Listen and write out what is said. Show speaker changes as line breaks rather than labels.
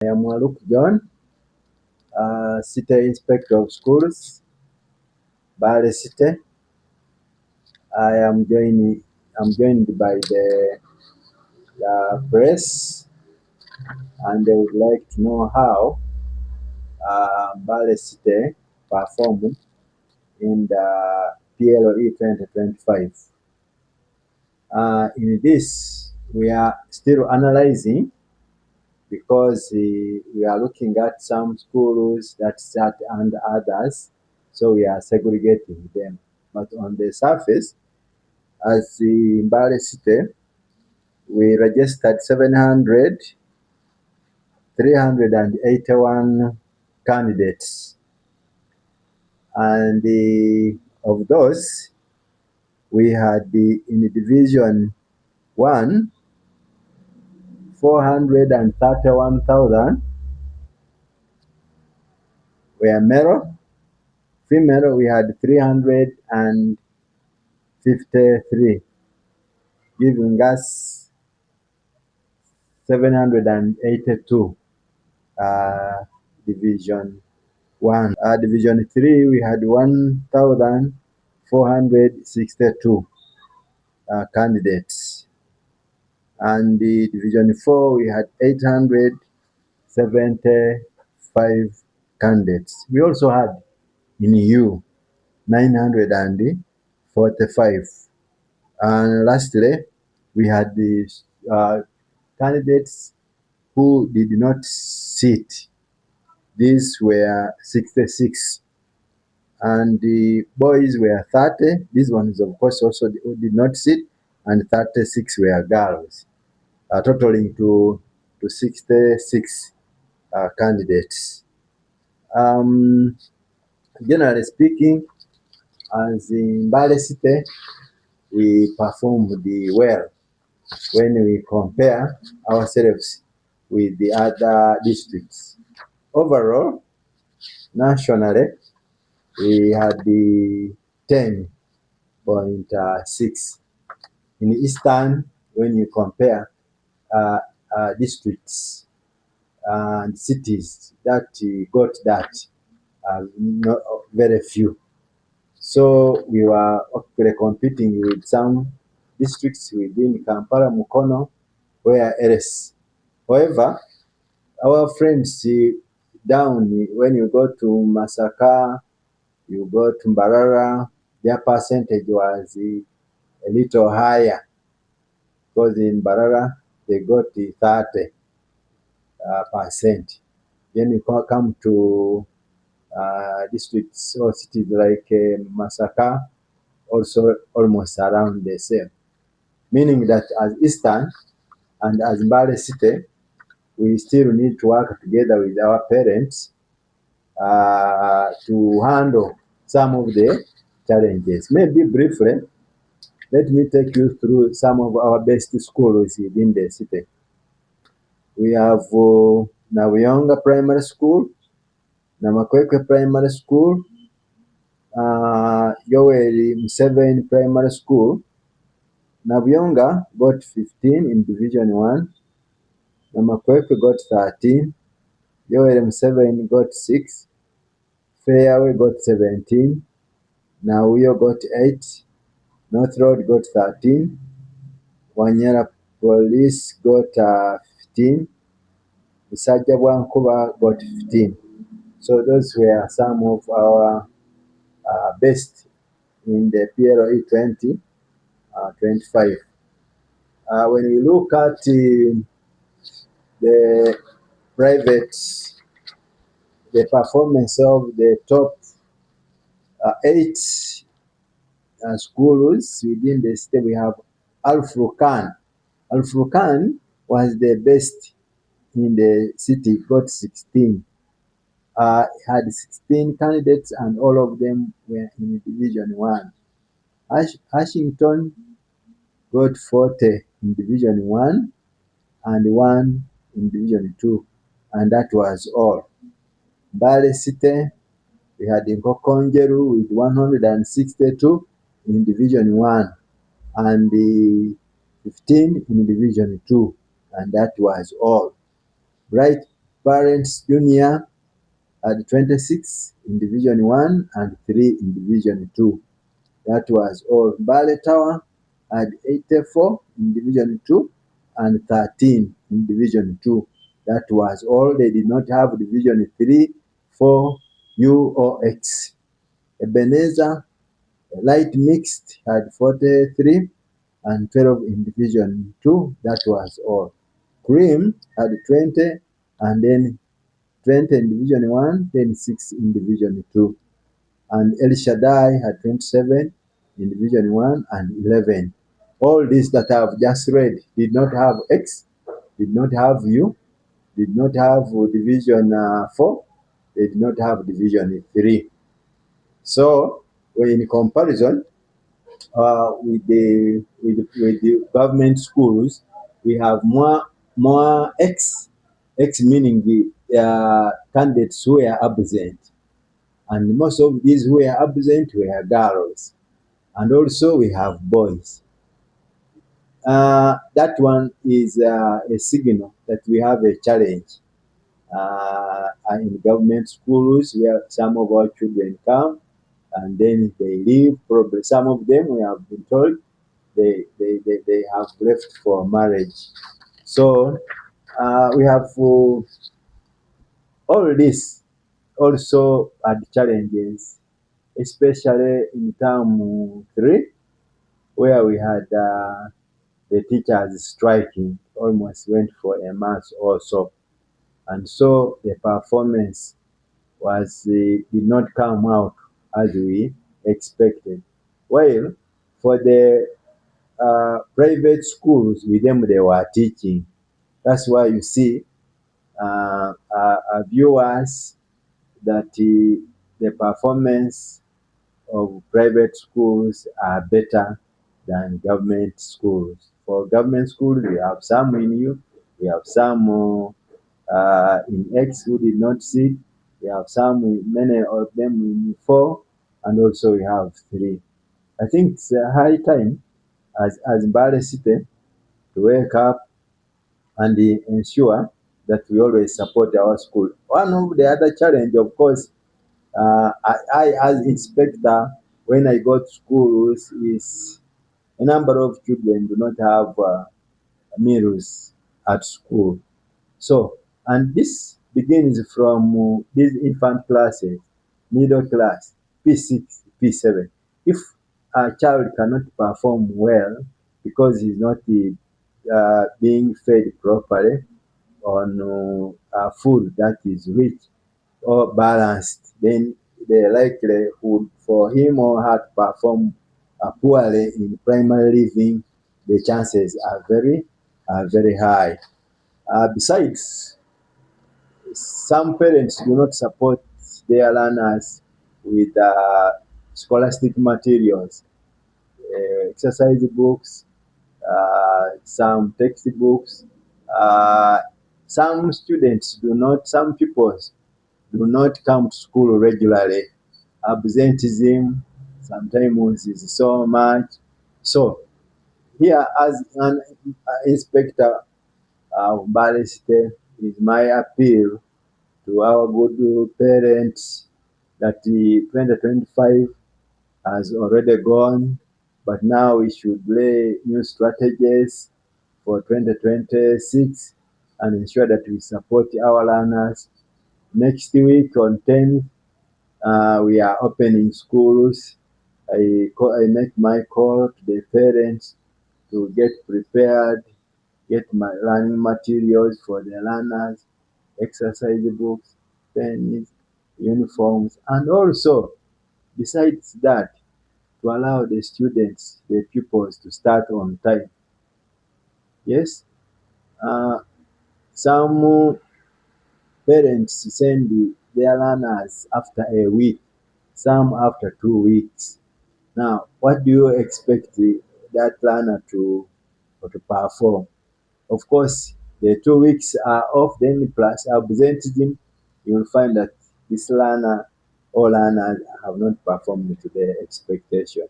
I am Walukhu John, City Inspector of Schools, Mbale-City. I'm joined by the press, and they would like to know how Mbale-City performed in the PLE 2025. In this, we are still analyzing because we are looking at some schools that start and others, so we are segregating them. But on the surface, as the Mbale-City, we registered 381 candidates, and of those, we had in Division 1, 431,000 were male. Female, we had 353, giving us 782. Division 1. Division 3, we had 1,462 candidates. And the Division 4, we had 875 candidates. We also had in U 945. And lastly, we had the candidates who did not sit. These were 66. And the boys were 30. These ones, of course, also did not sit, and 36 were girls, totaling to 66 candidates. Generally speaking, as in Mbale-City, we performed well when we compare ourselves with the other districts. Overall, nationally, we had the 10.6. In Eastern, when you compare districts and cities that got that, not very few. So we were actually competing with some districts within Kampala, Mukono, where else. However, our friends down, when you go to Masaka, you go to Mbarara, their percentage was a little higher, because in Mbarara they got the 30%. Then you come to districts or cities like Masaka, also almost around the same. Meaning that as Eastern and as Mbale-City, we still need to work together with our parents to handle some of the challenges. Maybe briefly, let me take you through some of our best schools within the city. We have Nabuyonga Primary School, Namakwekwe Primary School, Yoweri Museveni Primary School. Nabuyonga got 15 in Division 1, Namakwekwe got 13, Yoweri Museveni got 6, Fairway got 17, Nauyo got 8, North Road got 13, Wanyara Police got 15, Bisajja Bwankuba got 15. So those were some of our best in the PLE 2025. When we look at the performance of the top 8 schools within the state, we have Al-Furqan. Al-Furqan was the best in the city, got 16. Had 16 candidates, and all of them were in Division 1. Ashington got 40 in Division 1 and 1 in Division 2, and that was all. Mbale-City, we had Nkokonjeru with 162 in Division 1 and 15 in Division 2, and that was all. Right Parents Junior had 26 in Division 1 and 3 in Division 2. That was all. Mbale Tower had 84 in Division 2 and 13 in Division 2. That was all. They did not have Division 3, 4, U or X. Ebenezer Light Mixed had 43 and 12 in Division 2. That was all. Cream had 20 and then 20 in Division 1, then 6 in Division 2. And El Shaddai had 27 in Division 1 and 11. All these that I have just read did not have X, did not have U, did not have Division 4, they did not have Division 3. So, in comparison with the government schools, we have more X meaning the candidates who are absent, and most of these who are absent were girls, and also we have boys. That one is a signal that we have a challenge in government schools where some of our children come and then they leave. Probably some of them, we have been told, they have left for marriage. So we have all this also had challenges, especially in term 3, where we had the teachers striking, almost went for a month or so. And so the performance did not come out as we expected. While for the private schools, with them they were teaching. That's why you see viewers that the performance of private schools are better than government schools. For government schools, we have some in U, we have some in X who did not sit, we have many of them in 4, and also we have 3. I think it's a high time as Mbale-City to wake up and ensure that we always support our school. One of the other challenge, of course, I as inspector, when I go to schools, is a number of children do not have meals at school. So, and this begins from these infant classes, middle class, P6, P7. If a child cannot perform well because he's not being fed properly on food that is rich or balanced, then the likelihood for him or her to perform poorly in primary living, the chances are very high. Besides, some parents do not support their learners with scholastic materials, exercise books, some textbooks. Uh, some pupils do not come to school regularly. Absenteeism sometimes is so much. So here, as an inspector of Mbale-City, is my appeal to our good parents that the 2025 has already gone, but now we should lay new strategies for 2026 and ensure that we support our learners. Next week on 10th, we are opening schools. I make my call to the parents to get prepared, get my learning materials for the learners, exercise books, pens, uniforms, and also, besides that, to allow the students, the pupils to start on time. Yes, uh, some parents send their learners after a week, some after 2 weeks. Now, what do you expect that learner to perform? Of course, the 2 weeks are off, then plus absenteeism, you will find that this learner or learners have not performed to their expectation.